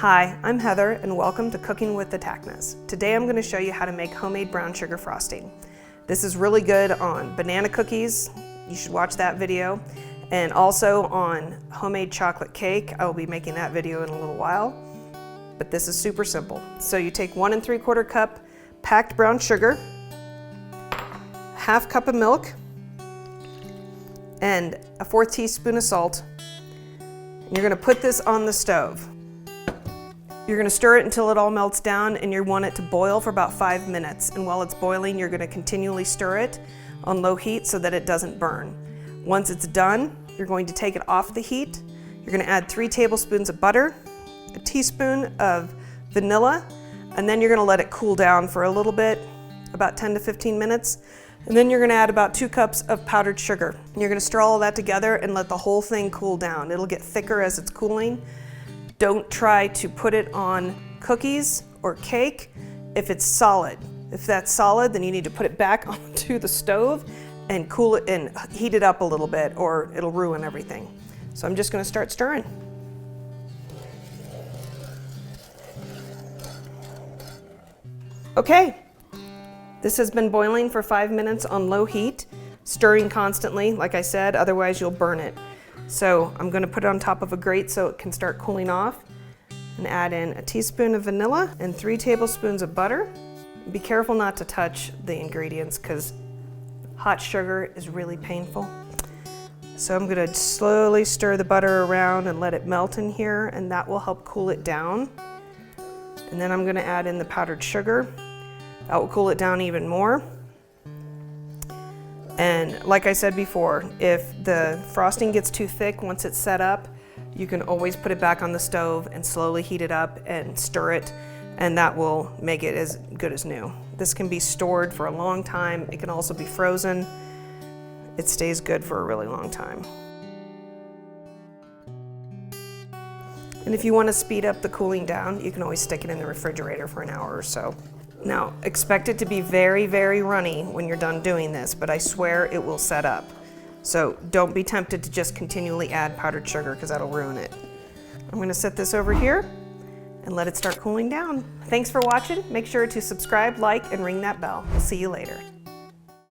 Hi, I'm Heather and welcome to Cooking with the Tachnas. Today I'm going to show you how to make homemade brown sugar frosting. This is really good on banana cookies, you should watch that video, and also on homemade chocolate cake. I will be making that video in a little while, but this is super simple. So you take 1 3/4 cup packed brown sugar, 1/2 cup of milk, and a 1/4 teaspoon of salt. And you're going to put this on the stove. You're going to stir it until it all melts down, and you want it to boil for about 5 minutes. And while it's boiling, you're going to continually stir it on low heat so that it doesn't burn. Once it's done, you're going to take it off the heat. You're going to add 3 tablespoons of butter, a teaspoon of vanilla, and then you're going to let it cool down for a little bit, about 10 to 15 minutes. And then you're going to add about 2 cups of powdered sugar. And you're going to stir all of that together and let the whole thing cool down. It'll get thicker as it's cooling. Don't try to put it on cookies or cake if it's solid. If that's solid, then you need to put it back onto the stove and cool it and heat it up a little bit, or it'll ruin everything. So I'm just going to start stirring. Okay, this has been boiling for 5 minutes on low heat, stirring constantly, like I said, otherwise you'll burn it. So I'm going to put it on top of a grate so it can start cooling off, and add in a teaspoon of vanilla and 3 tablespoons of butter. Be careful not to touch the ingredients because hot sugar is really painful. So I'm going to slowly stir the butter around and let it melt in here, and that will help cool it down. And then I'm going to add in the powdered sugar. That will cool it down even more. And like I said before, if the frosting gets too thick once it's set up, you can always put it back on the stove and slowly heat it up and stir it, and that will make it as good as new. This can be stored for a long time. It can also be frozen. It stays good for a really long time. And if you want to speed up the cooling down, you can always stick it in the refrigerator for an hour or so. Now, expect it to be very, very runny when you're done doing this, but I swear it will set up. So don't be tempted to just continually add powdered sugar because that'll ruin it. I'm going to set this over here and let it start cooling down. Thanks for watching. Make sure to subscribe, like, and ring that bell. We'll see you later.